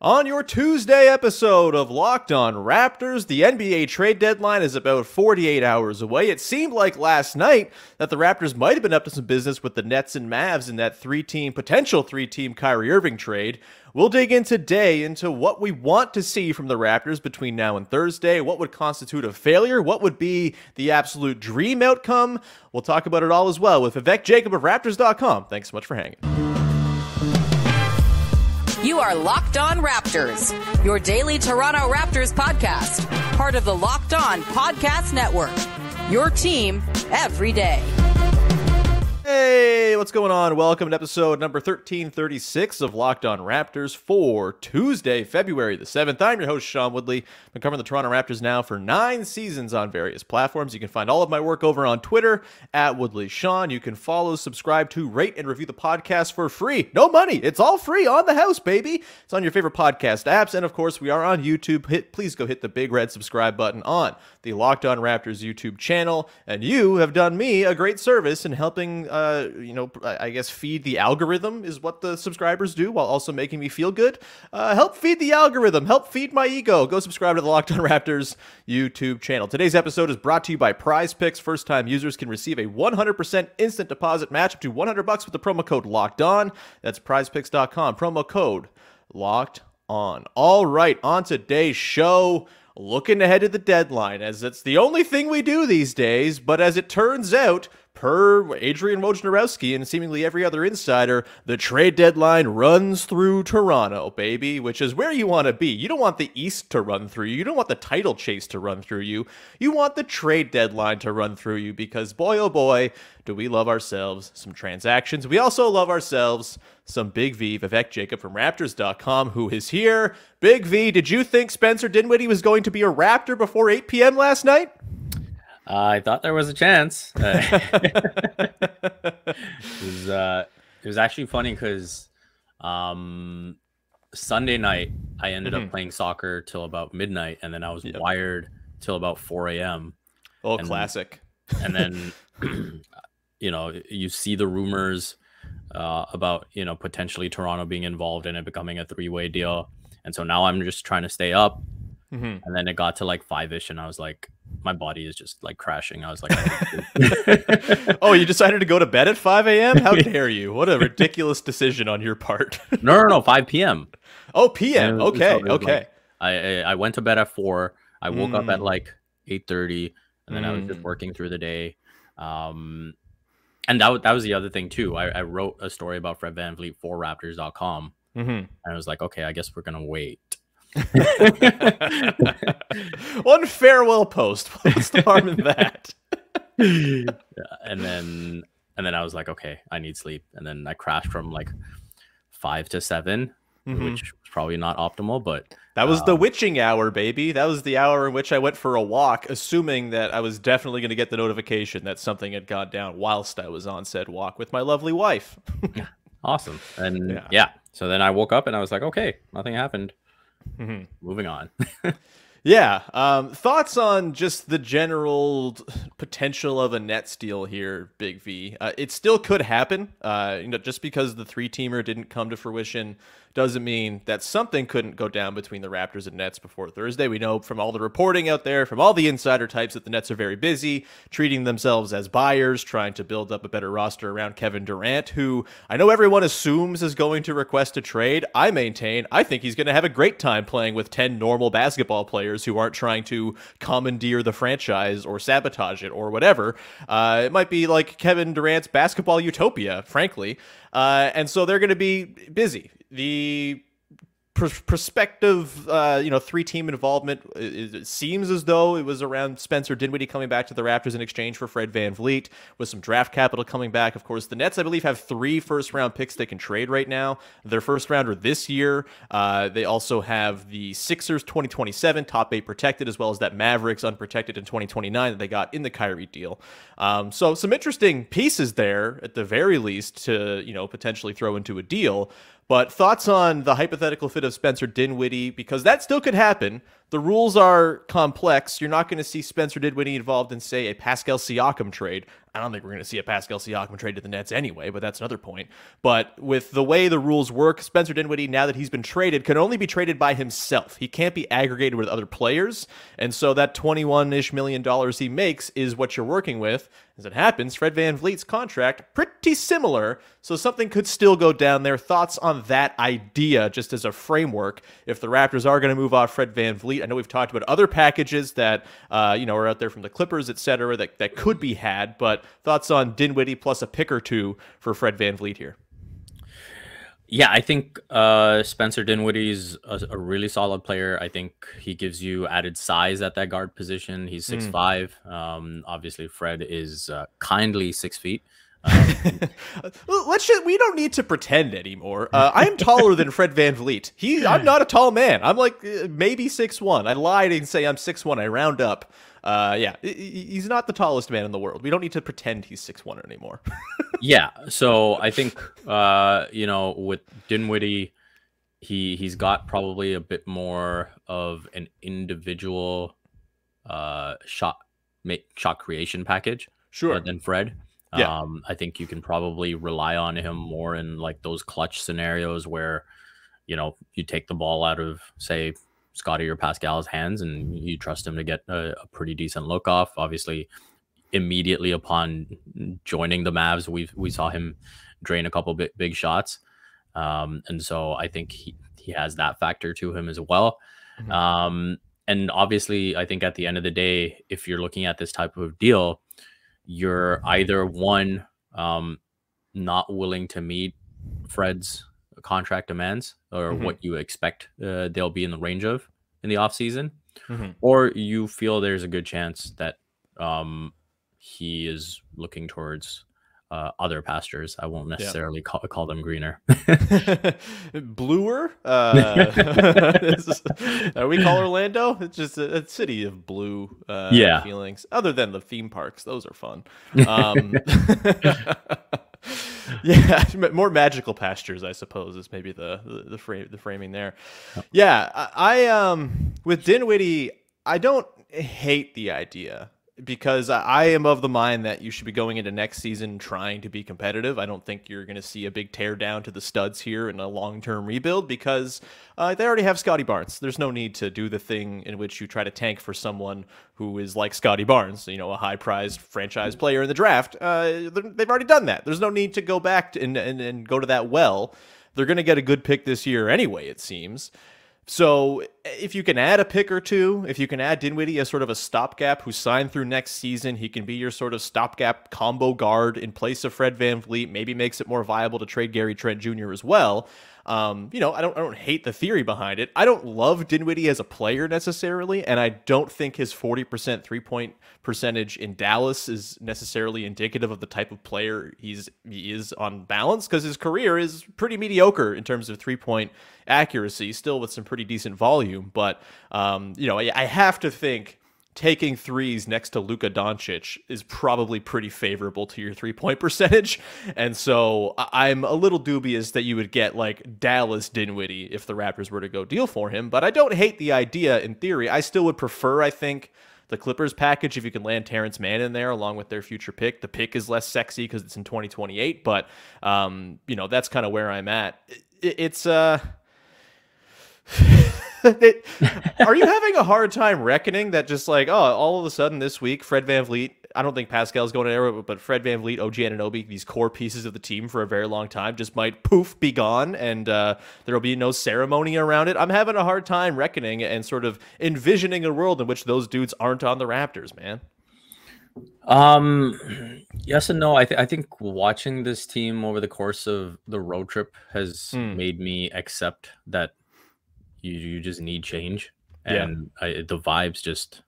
On your Tuesday episode of Locked On Raptors, the NBA trade deadline is about 48 hours away. It seemed like last night that the Raptors might have been up to some business with the Nets and Mavs in that potential three-team Kyrie Irving trade. We'll dig in today into what we want to see from the Raptors between now and Thursday, what would constitute a failure, what would be the absolute dream outcome. We'll talk about it all as well with Vivek Jacob of Raptors.com. Thanks so much for hanging. You are Locked On Raptors, your daily Toronto Raptors podcast, part of the Locked On Podcast Network, your team every day. Hey, what's going on? Welcome to episode number 1336 of Locked On Raptors for Tuesday, February the 7th. I'm your host, Sean Woodley. I've been covering the Toronto Raptors now for 9 seasons on various platforms. You can find all of my work over on Twitter at WoodleySean. You can follow, subscribe to, rate, and review the podcast for free. No money. It's all free on the house, baby. It's on your favorite podcast apps. And of course, we are on YouTube. Please go hit the big red subscribe button on the Locked On Raptors YouTube channel. And you have done me a great service in helping I guess feed the algorithm is what the subscribers do while also making me feel good. Help feed the algorithm. Help feed my ego. Go subscribe to the Locked On Raptors YouTube channel. Today's episode is brought to you by Prize Picks. First-time users can receive a 100% instant deposit match up to $100 with the promo code Locked On. That's prizepicks.com. Promo code Locked On. All right, on today's show, looking ahead to the deadline, as it's the only thing we do these days, but as it turns out, per Adrian Wojnarowski and seemingly every other insider, the trade deadline runs through Toronto, baby, which is where you want to be. You don't want the East to run through you. You don't want the title chase to run through you. You want the trade deadline to run through you because, boy, oh boy, do we love ourselves some transactions. We also love ourselves some Big V, Vivek Jacob from Raptors.com, who is here. Big V, did you think Spencer Dinwiddie was going to be a Raptor before 8 p.m. last night? I thought there was a chance. It was actually funny because Sunday night I ended up playing soccer till about midnight, and then I was wired till about 4 a.m. Oh, classic. And then you see the rumors about potentially Toronto being involved in it becoming a three-way deal, and so now I'm just trying to stay up. And then it got to like 5-ish, and I was like, my body is just like crashing. I was like, oh, you decided to go to bed at 5 a.m.? How dare you? What a ridiculous decision on your part. No, 5 p.m. Oh, p.m. Okay. Like, I went to bed at 4. I woke up at like 8:30, and then I was just working through the day. And that was the other thing too. I wrote a story about Fred VanVleet for Raptors.com, and I was like, okay, I guess we're gonna wait. One farewell post. What's the harm in that? And then I was like, okay, I need sleep. And then I crashed from like 5 to 7, which was probably not optimal, but that was the witching hour, baby. That was the hour in which I went for a walk, assuming that I was definitely going to get the notification that something had gone down whilst I was on said walk with my lovely wife. Awesome. And so then I woke up and I was like, okay, nothing happened. Moving on. Thoughts on just the general potential of a Nets deal here, Big V? It still could happen. Just because the three-teamer didn't come to fruition doesn't mean that something couldn't go down between the Raptors and Nets before Thursday. We know from all the reporting out there, from all the insider types, that the Nets are very busy, treating themselves as buyers, trying to build up a better roster around Kevin Durant, who I know everyone assumes is going to request a trade. I think he's going to have a great time playing with 10 normal basketball players who aren't trying to commandeer the franchise or sabotage it or whatever. It might be like Kevin Durant's basketball utopia, frankly. And so they're going to be busy. The prospective, three-team involvement, it seems as though it was around Spencer Dinwiddie coming back to the Raptors in exchange for Fred VanVleet, with some draft capital coming back. Of course, the Nets, I believe, have 3 first-round picks they can trade right now. Their first-rounder this year. They also have the Sixers 2027 top 8 protected, as well as that Mavericks unprotected in 2029 that they got in the Kyrie deal. So some interesting pieces there, at the very least, to potentially throw into a deal. But thoughts on the hypothetical fit of Spencer Dinwiddie, because that still could happen. The rules are complex. You're not going to see Spencer Dinwiddie involved in, say, a Pascal Siakam trade. I don't think we're going to see a Pascal Siakam trade to the Nets anyway, but that's another point. But with the way the rules work, Spencer Dinwiddie, now that he's been traded, can only be traded by himself. He can't be aggregated with other players. And so that $21-ish million he makes is what you're working with. As it happens, Fred VanVleet's contract, pretty similar, so something could still go down there. Thoughts on that idea, just as a framework, if the Raptors are going to move off Fred VanVleet? I know we've talked about other packages that, are out there from the Clippers, etc., that could be had, but thoughts on Dinwiddie plus a pick or two for Fred VanVleet here? Yeah, I think Spencer Dinwiddie's a really solid player. I think he gives you added size at that guard position. He's 6'5". Obviously, Fred is kindly 6 feet. We don't need to pretend anymore. I'm taller than Fred VanVleet. I'm not a tall man. I'm like maybe 6'1". I lied and say I'm 6'1". I round up. He's not the tallest man in the world. We don't need to pretend he's 6'1" anymore. Yeah, so I think with Dinwiddie, he's got probably a bit more of an individual shot creation package, sure, than Fred. Yeah. I think you can probably rely on him more in like those clutch scenarios where you take the ball out of, say, Scotty or Pascal's hands and you trust him to get a pretty decent look off. Obviously, immediately upon joining the Mavs, we saw him drain a couple big shots, and so I think he has that factor to him as well. And obviously, I think at the end of the day, if you're looking at this type of deal, you're either one, not willing to meet Fred's contract demands or what you expect they'll be in the range of in the offseason, or you feel there's a good chance that he is looking towards other pastures. I won't necessarily call them greener. Bluer? We call Orlando? It's just a city of blue feelings. Other than the theme parks, those are fun. Yeah, more magical pastures, I suppose, is maybe the framing there. Yeah, I with Dinwiddie, I don't hate the idea, because I am of the mind that you should be going into next season trying to be competitive. I don't think you're going to see a big tear down to the studs here in a long-term rebuild, because they already have Scotty Barnes. There's no need to do the thing in which you try to tank for someone who is like Scotty Barnes, a high-prized franchise player in the draft. They've already done that. There's no need to go back and go to that well. They're going to get a good pick this year anyway, it seems. So if you can add a pick or two, if you can add Dinwiddie as sort of a stopgap who signed through next season, he can be your sort of stopgap combo guard in place of Fred VanVleet, maybe makes it more viable to trade Trent Jr. as well. I don't hate the theory behind it. I don't love Dinwiddie as a player necessarily, and I don't think his 40% three-point percentage in Dallas is necessarily indicative of the type of player he is on balance, because his career is pretty mediocre in terms of three-point accuracy, still with some pretty decent volume. But I have to think taking threes next to Luka Doncic is probably pretty favorable to your three-point percentage. And so I'm a little dubious that you would get like Dallas Dinwiddie if the Raptors were to go deal for him. But I don't hate the idea in theory. I still would prefer, I think, the Clippers package if you can land Terrence Mann in there along with their future pick. The pick is less sexy because it's in 2028, but that's kind of where I'm at. Are you having a hard time reckoning that just like, all of a sudden this week, Fred VanVleet, I don't think Pascal's going anywhere, but Fred VanVleet, OG Anunoby, these core pieces of the team for a very long time just might poof, be gone, and there'll be no ceremony around it? I'm having a hard time reckoning and sort of envisioning a world in which those dudes aren't on the Raptors, man. Yes and no. I think watching this team over the course of the road trip has made me accept that you just need change, and the vibes just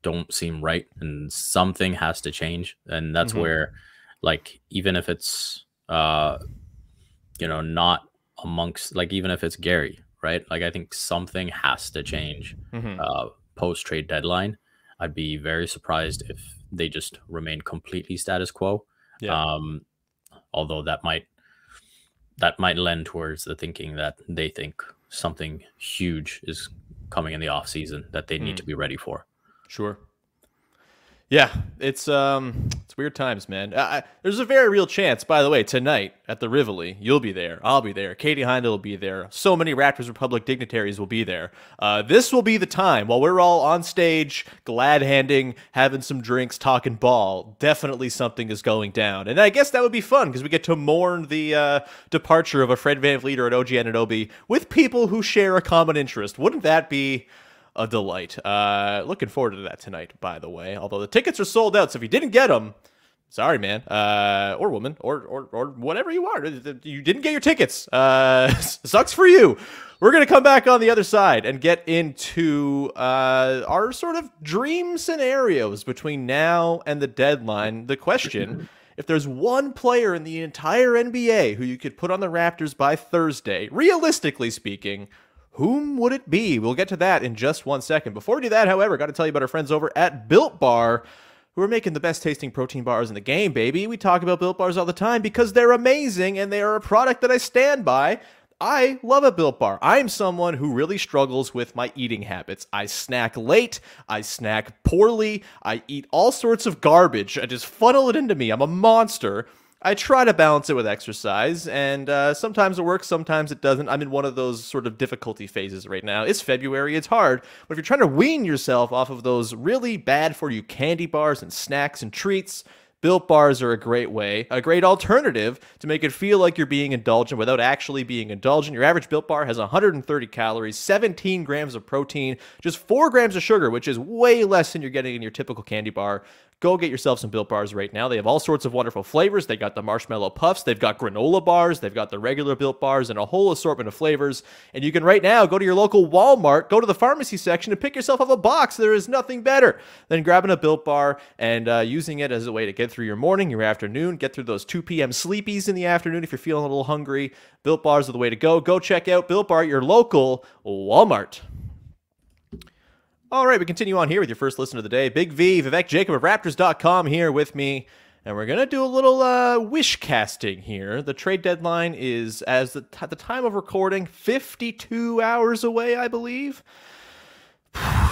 don't seem right, and something has to change. And that's where, like, even if it's not amongst, like, even if it's Gary, right, like, I think something has to change post trade deadline. I'd be very surprised if they just remain completely status quo. Although that might lend towards the thinking that they think something huge is coming in the off season that they need to be ready for. Sure. Yeah, it's Weird times, man. There's a very real chance, by the way, tonight at the Rivoli, you'll be there. I'll be there. Katie Heindel will be there. So many Raptors Republic dignitaries will be there. This will be the time while we're all on stage, glad-handing, having some drinks, talking ball. Definitely something is going down. And I guess that would be fun because we get to mourn the departure of a Fred VanVleet or an OG Anunoby with people who share a common interest. Wouldn't that be a delight? Looking forward to that tonight, by the way. Although the tickets are sold out, so if you didn't get them, sorry, man, or woman, or whatever you are, you didn't get your tickets. Sucks for you. We're gonna come back on the other side and get into our sort of dream scenarios between now and the deadline. The question: if there's one player in the entire NBA who you could put on the Raptors by Thursday, realistically speaking, whom would it be? We'll get to that in just 1 second. Before we do that, however, got to tell you about our friends over at Built Bar, who are making the best tasting protein bars in the game, baby. We talk about Built Bars all the time because they're amazing and they are a product that I stand by. I love a Built Bar. I'm someone who really struggles with my eating habits. I snack late. I snack poorly. I eat all sorts of garbage. I just funnel it into me. I'm a monster. I try to balance it with exercise, and sometimes it works, sometimes it doesn't. I'm in one of those sort of difficulty phases right now. It's February, it's hard, but if you're trying to wean yourself off of those really bad for you candy bars and snacks and treats, Built Bars are a great way, a great alternative to make it feel like you're being indulgent without actually being indulgent. Your average Built Bar has 130 calories, 17 grams of protein, just 4 grams of sugar, which is way less than you're getting in your typical candy bar. Go get yourself some Built Bars right now. They have all sorts of wonderful flavors. They got the marshmallow puffs. They've got granola bars. They've got the regular Built Bars and a whole assortment of flavors. And you can right now go to your local Walmart, go to the pharmacy section and pick yourself up a box. There is nothing better than grabbing a Built Bar and using it as a way to get through your morning, your afternoon, get through those 2 p.m. sleepies in the afternoon if you're feeling a little hungry. Built Bars are the way to go. Go check out Built Bar at your local Walmart. All right, we continue on here with your first listen of the day. Big V, Vivek Jacob of Raptors.com here with me. And we're going to do a little wish casting here. The trade deadline is, at the time of recording, 52 hours away, I believe.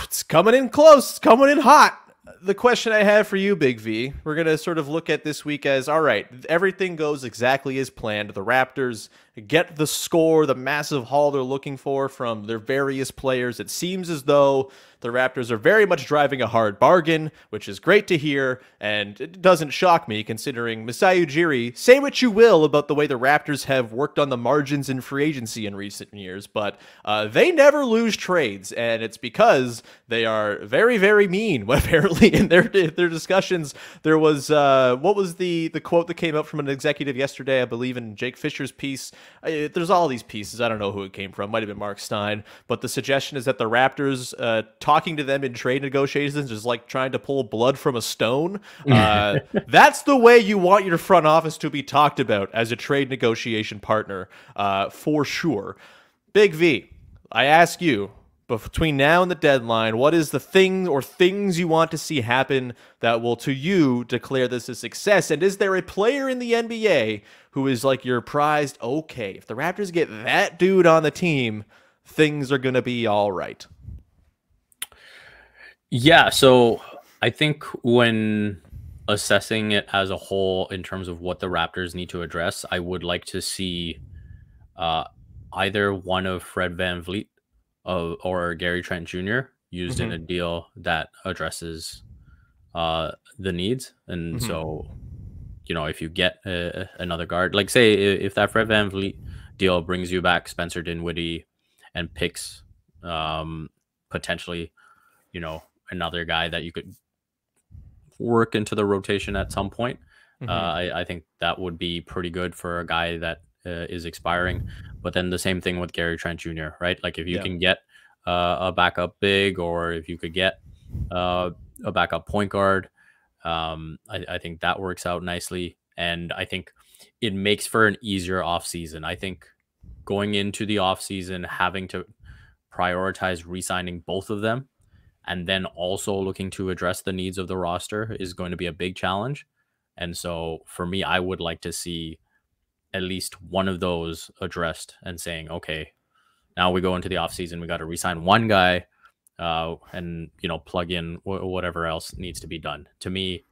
It's coming in close. It's coming in hot. The question I have for you, Big V, we're going to sort of look at this week as, all right, everything goes exactly as planned. The Raptors get the score, the massive haul they're looking for from their various players. It seems as though the Raptors are very much driving a hard bargain, which is great to hear, and it doesn't shock me considering Masai Ujiri, say what you will about the way the Raptors have worked on the margins in free agency in recent years, but they never lose trades, and it's because they are very, very mean. Apparently, in their discussions, there was, what was the quote that came out from an executive yesterday, I believe in Jake Fisher's piece. There's all these pieces. I don't know who it came from. Might have been Mark Stein, but the suggestion is that the Raptors talking to them in trade negotiations is like trying to pull blood from a stone. That's the way you want your front office to be talked about as a trade negotiation partner, for sure. Big V, I ask you, between now and the deadline, what is the thing or things you want to see happen that will, to you, declare this a success? And is there a player in the NBA who is like your prized, okay, if the Raptors get that dude on the team, things are going to be all right? Yeah, so I think when assessing it as a whole in terms of what the Raptors need to address, I would like to see either one of Fred VanVleet or Gary Trent Jr. used in a deal that addresses the needs. And so, you know, if you get another guard, like say if that Fred VanVleet deal brings you back Spencer Dinwiddie and picks potentially, you know, another guy that you could work into the rotation at some point. I think that would be pretty good for a guy that is expiring. But then the same thing with Gary Trent Jr., right? Like if you can get a backup big, or if you could get a backup point guard, I think that works out nicely. And I think it makes for an easier offseason. I think going into the offseason, having to prioritize re-signing both of them and then also looking to address the needs of the roster is going to be a big challenge. And so for me, I would like to see at least one of those addressed and saying, okay, now we go into the offseason, we got to re-sign one guy and, you know, plug in whatever else needs to be done. To me,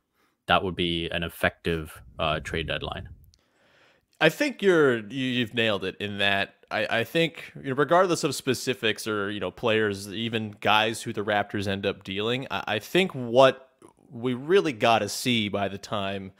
that would be an effective trade deadline. I think you've nailed it in that I think, regardless of specifics or, players, even guys who the Raptors end up dealing, I think what we really got to see by the time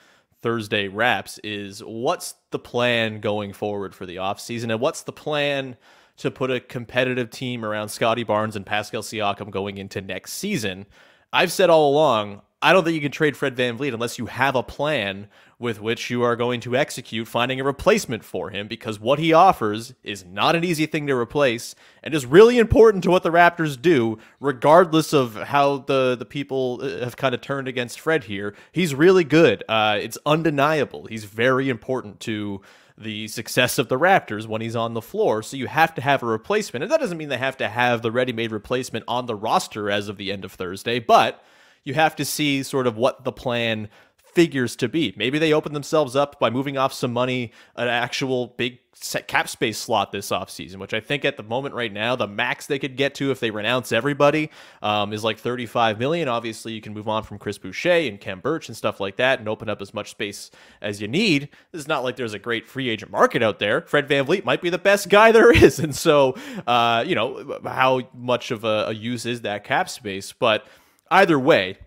Thursday wraps is what's the plan going forward for the offseason, and what's the plan to put a competitive team around Scotty Barnes and Pascal Siakam going into next season. I've said all along, I don't think you can trade Fred VanVleet unless you have a plan with which you are going to execute finding a replacement for him, because what he offers is not an easy thing to replace and is really important to what the Raptors do, regardless of how the people have kind of turned against Fred here. He's really good. It's undeniable. He's very important to the success of the Raptors when he's on the floor, so you have to have a replacement. And that doesn't mean they have to have the ready-made replacement on the roster as of the end of Thursday, but you have to see sort of what the plan figures to be. Maybe they open themselves up by moving off some money, an actual big set cap space slot this offseason, which I think at the moment right now, the max they could get to if they renounce everybody is like $35 million. Obviously, you can move on from Chris Boucher and Kem Birch and stuff like that and open up as much space as you need. It's not like there's a great free agent market out there. Fred VanVleet might be the best guy there is. And so, how much of a use is that cap space? But either way,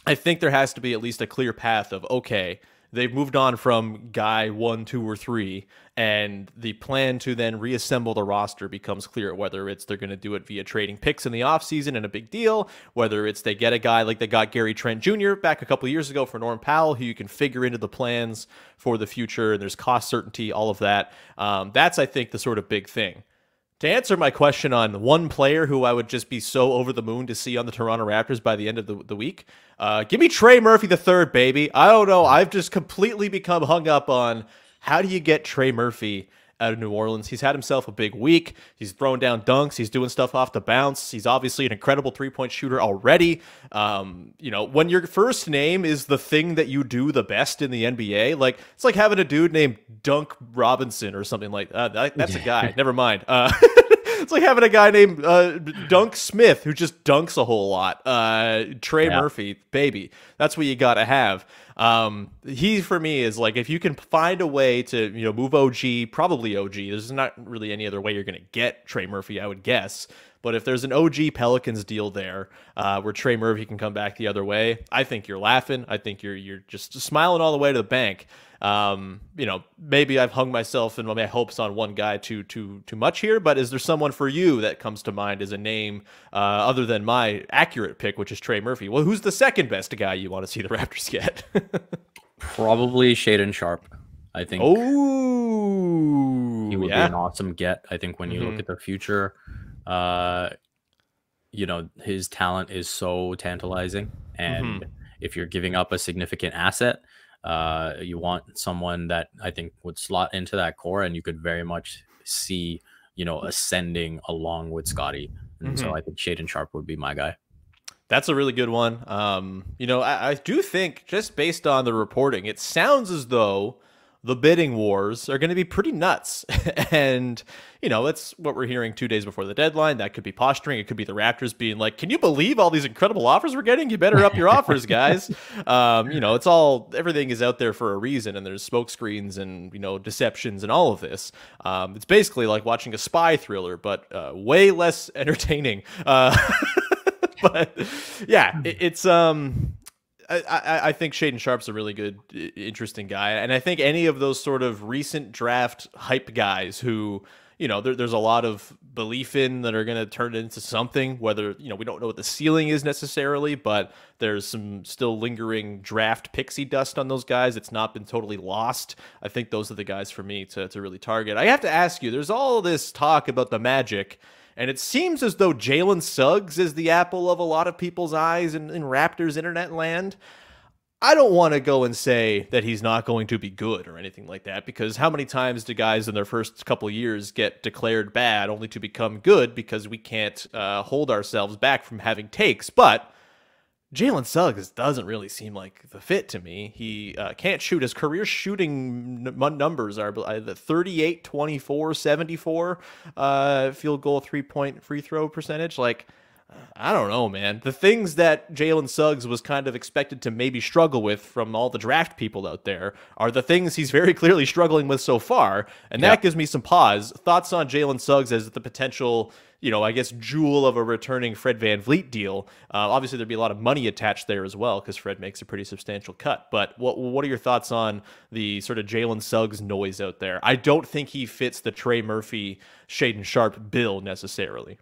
I think there has to be at least a clear path of, okay, they've moved on from guy 1, 2, or 3, and the plan to then reassemble the roster becomes clear, whether it's they're going to do it via trading picks in the offseason and a big deal, whether it's they get a guy like they got Gary Trent Jr. back a couple of years ago for Norm Powell, who you can figure into the plans for the future, and there's cost certainty, all of that. That's, I think, the sort of big thing. To answer my question on one player who I would just be so over the moon to see on the Toronto Raptors by the end of the week, give me Trey Murphy III, baby. I don't know. I've just completely become hung up on how do you get Trey Murphy out of New Orleans. He's had himself a big week. He's throwing down dunks. He's doing stuff off the bounce. He's obviously an incredible three-point shooter already. When your first name is the thing that you do the best in the NBA, like it's like having a dude named Dunk Robinson or something like that. That's a guy. Never mind. It's like having a guy named Dunk Smith who just dunks a whole lot. Trey Murphy, baby. That's what you got to have. He, for me, is like, if you can find a way to, move OG, probably OG. There's not really any other way you're going to get Trey Murphy, I would guess. But if there's an OG Pelicans deal there where Trey Murphy can come back the other way, I think you're laughing. I think you're just smiling all the way to the bank. Maybe I've hung myself and my hopes on one guy too much here, but is there someone for you that comes to mind as a name other than my accurate pick, which is Trey Murphy? Well, who's the second best guy you want to see the Raptors get? Probably Shaedon Sharpe. I think he would be an awesome get. I think when you look at the future, his talent is so tantalizing, and if you're giving up a significant asset, you want someone that I think would slot into that core, and you could very much see, ascending along with Scotty. And so I think Shaedon Sharpe would be my guy. That's a really good one. I do think, just based on the reporting, it sounds as though the bidding wars are going to be pretty nuts. And, that's what we're hearing 2 days before the deadline. That could be posturing. It could be the Raptors being like, can you believe all these incredible offers we're getting? You better up your offers, guys. It's all, everything is out there for a reason, and there's smoke screens and, deceptions and all of this. It's basically like watching a spy thriller, but way less entertaining. But yeah, it's I think Shaedon Sharpe's a really good, interesting guy. And I think any of those sort of recent draft hype guys who, there's a lot of belief in that are going to turn into something, whether, we don't know what the ceiling is necessarily, but there's some still lingering draft pixie dust on those guys. It's not been totally lost. I think those are the guys for me to really target. I have to ask you, there's all this talk about the Magic, and it seems as though Jalen Suggs is the apple of a lot of people's eyes in Raptors internet land. I don't want to go and say that he's not going to be good or anything like that, because how many times do guys in their first couple of years get declared bad only to become good because we can't hold ourselves back from having takes? But Jalen Suggs doesn't really seem like the fit to me. He can't shoot. His career shooting numbers are the 38, 24, 74 field goal, 3-point free throw percentage. Like, I don't know, man. The things that Jalen Suggs was kind of expected to maybe struggle with from all the draft people out there are the things he's very clearly struggling with so far, and that gives me some pause. Thoughts on Jalen Suggs as the potential, I guess, jewel of a returning Fred VanVleet deal? Obviously, there'd be a lot of money attached there as well because Fred makes a pretty substantial cut. But what are your thoughts on the sort of Jalen Suggs noise out there? I don't think he fits the Trey Murphy, Shaedon Sharpe bill necessarily.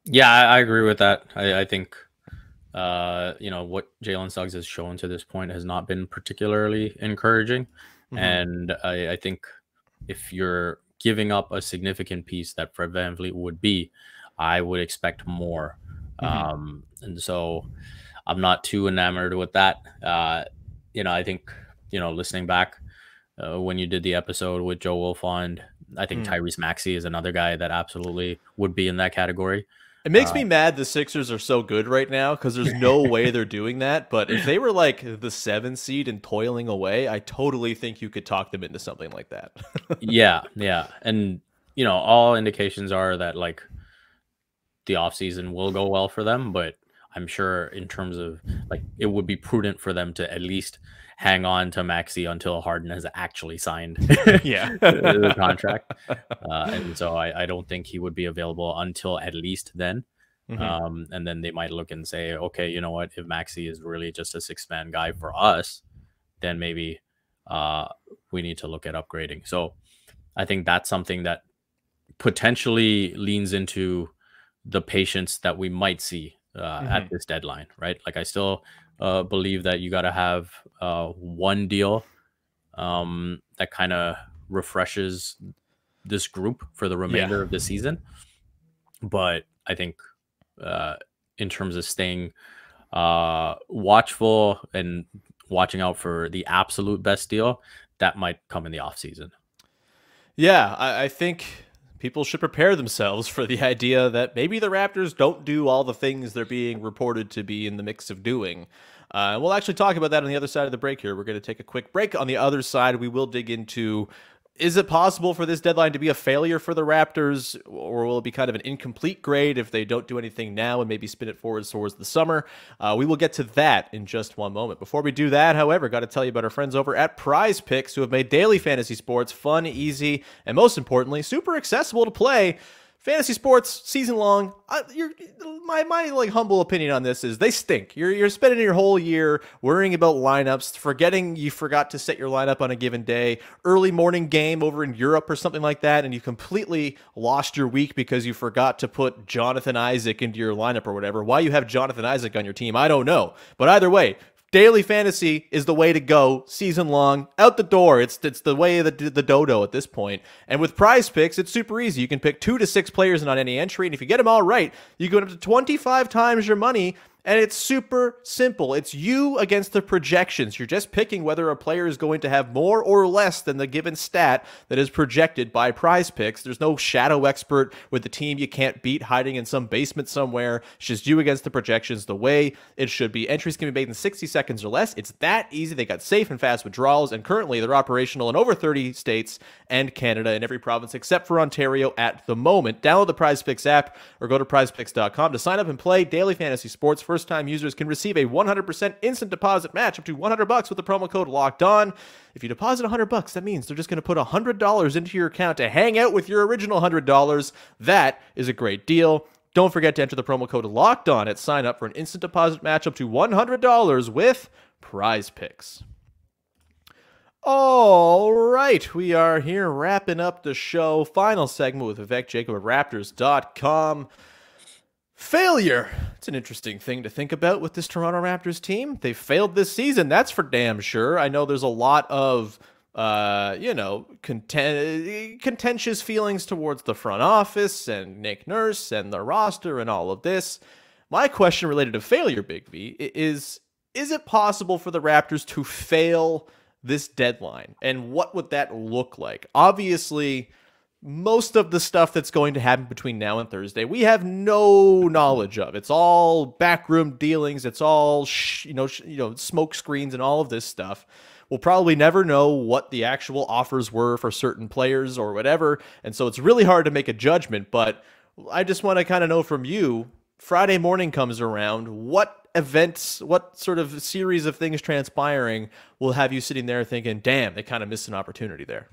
Yeah, I agree with that. I think, what Jalen Suggs has shown to this point has not been particularly encouraging. And I think if you're giving up a significant piece that Fred VanVleet would be, I would expect more. And so I'm not too enamored with that. I think, listening back when you did the episode with Joe Wolfond, I think Tyrese Maxey is another guy that absolutely would be in that category. It makes me mad the Sixers are so good right now because there's no way they're doing that. But if they were like the 7 seed and toiling away, I totally think you could talk them into something like that. Yeah. And, all indications are that like the offseason will go well for them. But I'm sure in terms of like it would be prudent for them to at least hang on to Maxey until Harden has actually signed the contract. And so I don't think he would be available until at least then. And then they might look and say, okay, you know what, if Maxey is really just a 6-man guy for us, then maybe we need to look at upgrading. So I think that's something that potentially leans into the patience that we might see at this deadline, right? Like I still believe that you got to have one deal that kind of refreshes this group for the remainder of the season. But I think in terms of staying watchful and watching out for the absolute best deal, that might come in the offseason. Yeah, I think people should prepare themselves for the idea that maybe the Raptors don't do all the things they're being reported to be in the mix of doing. We'll actually talk about that on the other side of the break here. We're going to take a quick break. On the other side, we will dig into, is it possible for this deadline to be a failure for the Raptors, or will it be kind of an incomplete grade if they don't do anything now and maybe spin it forward towards the summer? We will get to that in just one moment. Before we do that, however, got to tell you about our friends over at Prize Picks, who have made daily fantasy sports fun, easy, and most importantly, super accessible to play. Fantasy sports, season long. My like humble opinion on this is they stink. You're spending your whole year worrying about lineups, forgetting you forgot to set your lineup on a given day, early morning game over in Europe or something like that, and you completely lost your week because you forgot to put Jonathan Isaac into your lineup or whatever. Why you have Jonathan Isaac on your team, I don't know. But either way, daily fantasy is the way to go, season long, out the door. It's the way of the dodo at this point. And with Prize Picks, it's super easy. You can pick 2 to 6 players in on any entry, and if you get them all right, you go up to 25 times your money. And it's super simple. It's you against the projections. You're just picking whether a player is going to have more or less than the given stat that is projected by Prize Picks. There's no shadow expert with the team you can't beat hiding in some basement somewhere. It's just you against the projections the way it should be. Entries can be made in 60 seconds or less. It's that easy. They got safe and fast withdrawals, and currently they're operational in over 30 states and Canada in every province except for Ontario at the moment. Download the Prize Picks app or go to prizepicks.com to sign up and play daily fantasy sports. First-time users can receive a 100% instant deposit match up to $100 with the promo code Locked On. If you deposit $100, that means they're just going to put $100 into your account to hang out with your original $100. That is a great deal. Don't forget to enter the promo code Locked On at sign up for an instant deposit match up to $100 with Prize Picks. All right, we are here wrapping up the show. Final segment with Vivek Jacob of Raptors.com. Failure. It's an interesting thing to think about with this Toronto Raptors team. They failed this season, that's for damn sure. I know there's a lot of, contentious feelings towards the front office and Nick Nurse and the roster and all of this. My question related to failure, Big V, is it possible for the Raptors to fail this deadline? And what would that look like? Obviously, most of the stuff that's going to happen between now and Thursday, we have no knowledge of. It's all backroom dealings. It's all, smoke screens and all of this stuff. We'll probably never know what the actual offers were for certain players or whatever. And so it's really hard to make a judgment. But I just want to kind of know from you, Friday morning comes around, what events, what sort of series of things transpiring will have you sitting there thinking, damn, they kind of missed an opportunity there?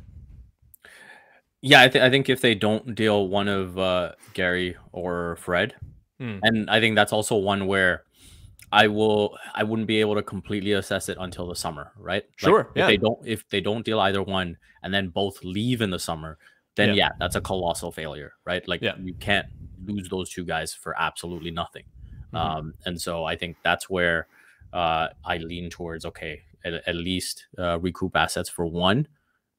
Yeah, I think if they don't deal one of Gary or Fred, and I think that's also one where I wouldn't be able to completely assess it until the summer, right? Sure. Like if they don't deal either one and then both leave in the summer, then yeah, that's a colossal failure, right? Like you can't lose those two guys for absolutely nothing. And so I think that's where I lean towards, okay, at least recoup assets for one,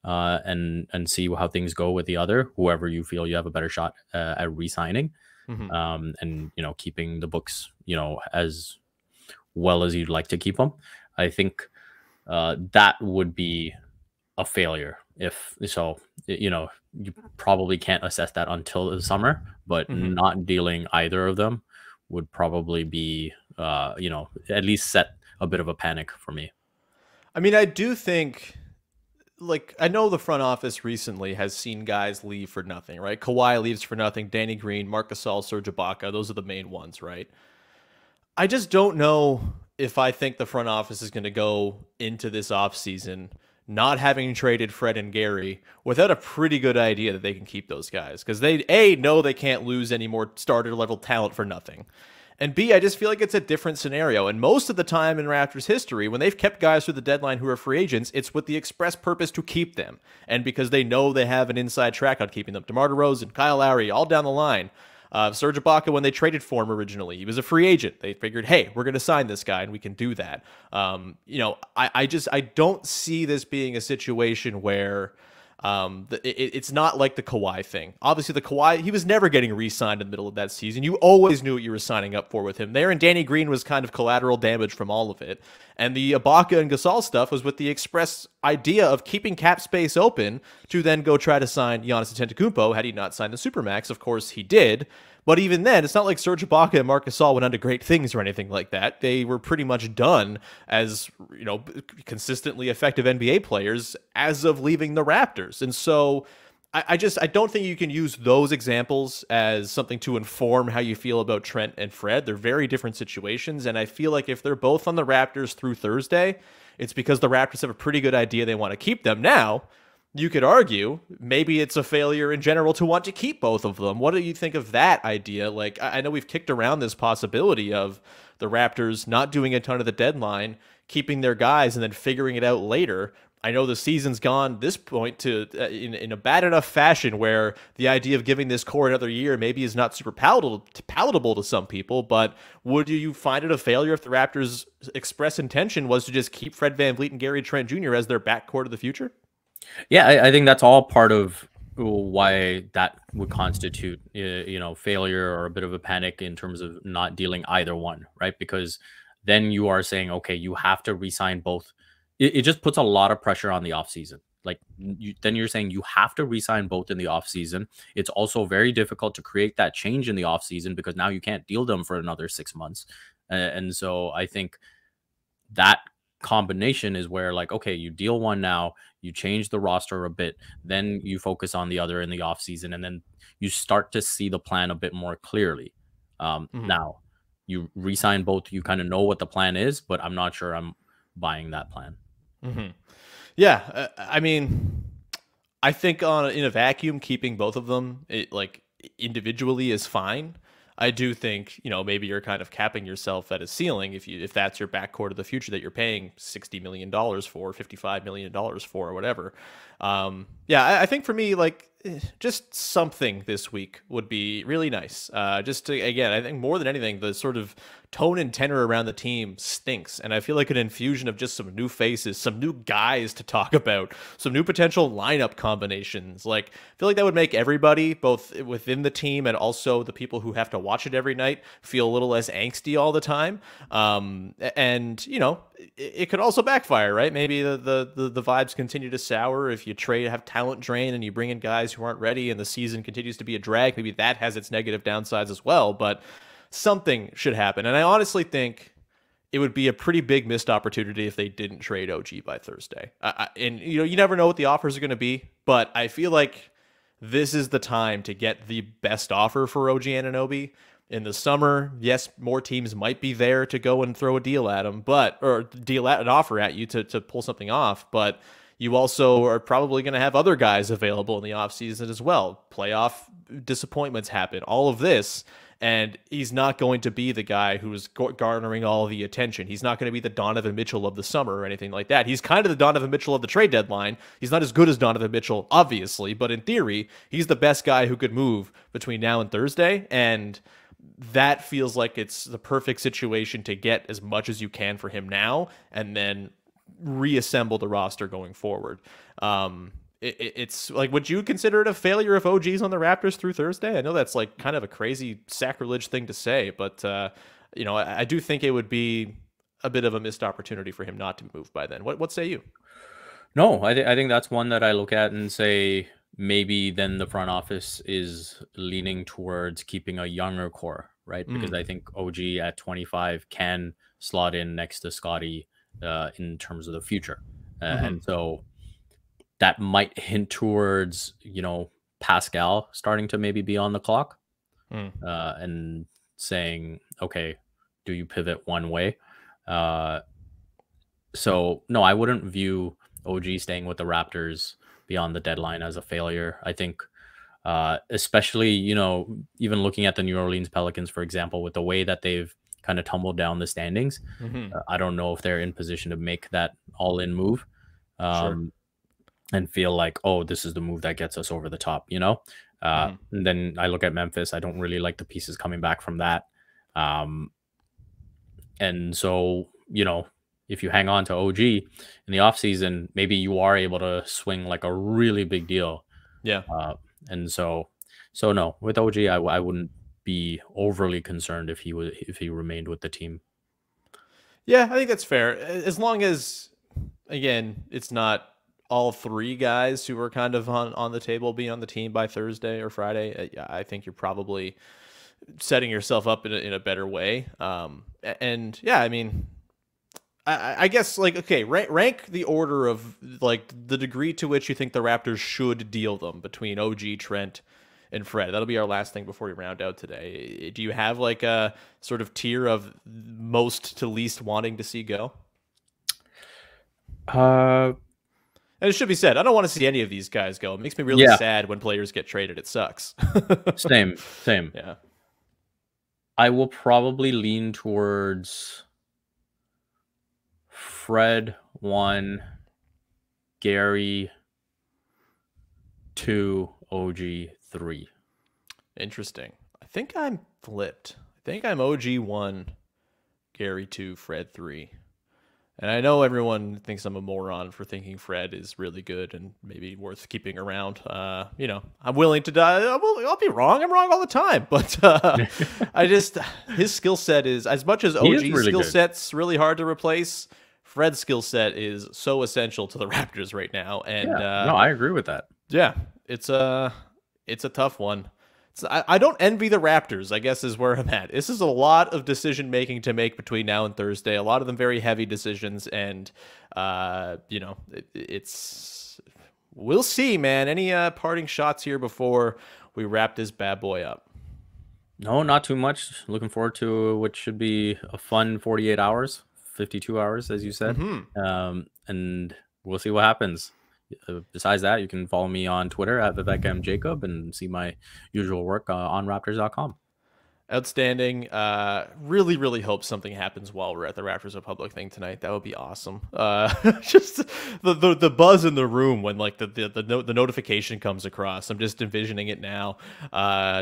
and see how things go with the other, whoever you feel you have a better shot at re-signing, and keeping the books as well as you'd like to keep them. I think that would be a failure. If so, you probably can't assess that until the summer, but not dealing either of them would probably be at least set a bit of a panic for me. I mean, I do think, like, I know the front office recently has seen guys leave for nothing, right? Kawhi leaves for nothing. Danny Green, Marc Gasol, Serge Ibaka, those are the main ones, right? I just don't know if I think the front office is going to go into this offseason not having traded Fred and Gary without a pretty good idea that they can keep those guys. Because they, A, know they can't lose any more starter-level talent for nothing. And B, I just feel like it's a different scenario. And most of the time in Raptors history, when they've kept guys through the deadline who are free agents, it's with the express purpose to keep them. And because they know they have an inside track on keeping them. DeMar DeRozan, Kyle Lowry, all down the line. Serge Ibaka, when they traded for him originally, he was a free agent. They figured, hey, we're going to sign this guy and we can do that. I don't see this being a situation where it's not like the Kawhi thing. Obviously, the Kawhi, he was never getting re-signed in the middle of that season. You always knew what you were signing up for with him there, and Danny Green was kind of collateral damage from all of it. And the Ibaka and Gasol stuff was with the express idea of keeping cap space open to then go try to sign Giannis Antetokounmpo. Had he not signed the Supermax, of course he did. But even then, it's not like Serge Ibaka and Marc Gasol went on to great things or anything like that. They were pretty much done as, consistently effective NBA players as of leaving the Raptors. And so I don't think you can use those examples as something to inform how you feel about Trent and Fred. They're very different situations. And I feel like if they're both on the Raptors through Thursday, it's because the Raptors have a pretty good idea they want to keep them. Now, you could argue maybe it's a failure in general to want to keep both of them. What do you think of that idea? Like, I know we've kicked around this possibility of the Raptors not doing a ton of the deadline, keeping their guys, and then figuring it out later. I know the season's gone this point to in a bad enough fashion where the idea of giving this core another year maybe is not super palatable to some people, but would you find it a failure if the Raptors' express intention was to just keep Fred VanVleet and Gary Trent Jr. as their backcourt of the future? Yeah, I think that's all part of why that would constitute, failure or a bit of a panic in terms of not dealing either one, right? Because then you are saying, okay, you have to re-sign both. It just puts a lot of pressure on the offseason. Like then you're saying you have to re-sign both in the offseason. It's also very difficult to create that change in the offseason because now you can't deal them for another 6 months. And so I think that combination is where, like, okay, you deal one now, you change the roster a bit, then you focus on the other in the offseason, and then you start to see the plan a bit more clearly. Now you re-sign both, you kind of know what the plan is, but I'm not sure I'm buying that plan. Yeah, I mean, I think in a vacuum, keeping both of them individually is fine. I do think, maybe you're kind of capping yourself at a ceiling if that's your backcourt of the future that you're paying $60 million for, $55 million for, or whatever. I think for me, just something this week would be really nice. Just to, again, I think more than anything, the sort of tone and tenor around the team stinks. And I feel like an infusion of just some new faces, some new guys to talk about, some new potential lineup combinations. I feel like that would make everybody, both within the team and also the people who have to watch it every night, feel a little less angsty all the time. It could also backfire, right? Maybe the vibes continue to sour if you have talent drain and you bring in guys who aren't ready and the season continues to be a drag. Maybe that has its negative downsides as well, but something should happen. And I honestly think it would be a pretty big missed opportunity if they didn't trade OG by Thursday. You never know what the offers are going to be, but I feel like this is the time to get the best offer for OG Anunoby. In the summer, yes, more teams might be there to go and throw a deal at him, or an offer at you to pull something off. But you also are probably going to have other guys available in the offseason as well. Playoff disappointments happen, all of this. And he's not going to be the guy who's garnering all the attention. He's not going to be the Donovan Mitchell of the summer or anything like that. He's kind of the Donovan Mitchell of the trade deadline. He's not as good as Donovan Mitchell, obviously, but in theory, he's the best guy who could move between now and Thursday. And that feels like it's the perfect situation to get as much as you can for him now and then reassemble the roster going forward. It's like, would you consider it a failure if OG's on the Raptors through Thursday? I know that's like kind of a crazy sacrilege thing to say, but I do think it would be a bit of a missed opportunity for him not to move by then. What say you? No, I think that's one that I look at and say maybe then the front office is leaning towards keeping a younger core, right? Because I think OG at 25 can slot in next to Scotty in terms of the future. And so that might hint towards, Pascal starting to maybe be on the clock and saying, okay, do you pivot one way? So no, I wouldn't view OG staying with the Raptors beyond the deadline as a failure. I think, especially, even looking at the New Orleans Pelicans, for example, with the way that they've kind of tumbled down the standings, I don't know if they're in position to make that all-in move. And feel like, oh, this is the move that gets us over the top, And then I look at Memphis. I don't really like the pieces coming back from that. And so, if you hang on to OG in the offseason, maybe you are able to swing like a really big deal. Yeah. And so no, with OG, I wouldn't be overly concerned if he remained with the team. Yeah, I think that's fair. As long as, again, it's not all three guys who are kind of on the table being on the team by Thursday or Friday, I think you're probably setting yourself up in a better way. And yeah, I mean, I guess, like, okay, rank the order of like the degree to which you think the Raptors should deal them between OG, Trent, and Fred. That'll be our last thing before we round out today. Do you have like a sort of tier of most to least wanting to see go? And it should be said, I don't want to see any of these guys go. It makes me really sad when players get traded. It sucks. Same. Yeah. I will probably lean towards Fred 1, Gary 2, OG 3. Interesting. I think I'm flipped. I think I'm OG 1, Gary 2, Fred 3. And I know everyone thinks I'm a moron for thinking Fred is really good and maybe worth keeping around. I'm willing to die. I'll be wrong. I'm wrong all the time. But his skill set is, as much as OG's really skill set's really hard to replace, Fred's skill set is so essential to the Raptors right now. And no, I agree with that. Yeah, it's a tough one. I don't envy the Raptors, I guess, is where I'm at. This is a lot of decision making to make between now and Thursday. A lot of them very heavy decisions, and we'll see, man. Any parting shots here before we wrap this bad boy up? No, not too much. Looking forward to what should be a fun 48 hours, 52 hours, as you said, and we'll see what happens. Besides that, you can follow me on Twitter at Vivek Jacob and see my usual work on Raptors.com. Outstanding. Really, really hope something happens while we're at the Raptors Republic thing tonight. That would be awesome. Just the buzz in the room when like the notification comes across. I'm just envisioning it now.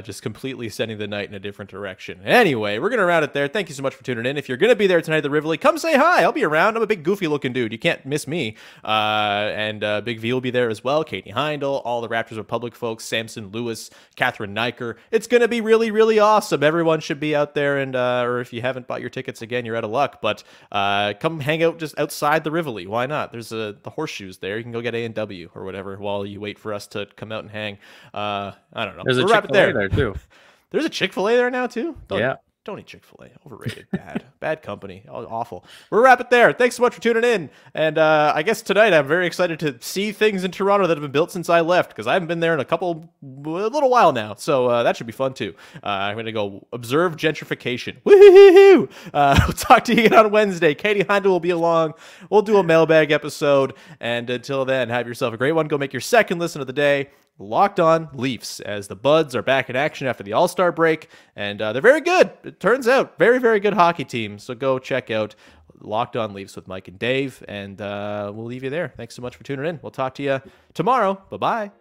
Just completely sending the night in a different direction. Anyway, we're gonna round it there. Thank you so much for tuning in. If you're gonna be there tonight at the Rivoli, come say hi. I'll be around. I'm a big goofy looking dude. You can't miss me. And Big V will be there as well. Katie Heindel, all the Raptors Republic folks, Samson Lewis, Catherine Niker. It's gonna be really, really awesome. Everyone should be out there, and or if you haven't bought your tickets, again, you're out of luck. But come hang out just outside the Rivoli. Why not? There's the horseshoes there. You can go get A&W or whatever while you wait for us to come out and hang. I don't know. There's a Chick-fil-A there too. There's a Chick-fil-A there now too. Yeah. Don't eat Chick-fil-A. Overrated. Bad company. Awful. We'll wrap it there. Thanks so much for tuning in. And I guess tonight I'm very excited to see things in Toronto that have been built since I left, because I haven't been there in a little while now. So that should be fun too. I'm going to go observe gentrification. Woohoo! We'll talk to you again on Wednesday. Katie Heindel will be along. We'll do a mailbag episode. And until then, have yourself a great one. Go make your second listen of the day Locked On Leafs, as the Buds are back in action after the All-Star break, and they're very good. It turns out, very, very good hockey team. So go check out Locked On Leafs with Mike and Dave, and we'll leave you there. Thanks so much for tuning in. We'll talk to you tomorrow. Bye-bye.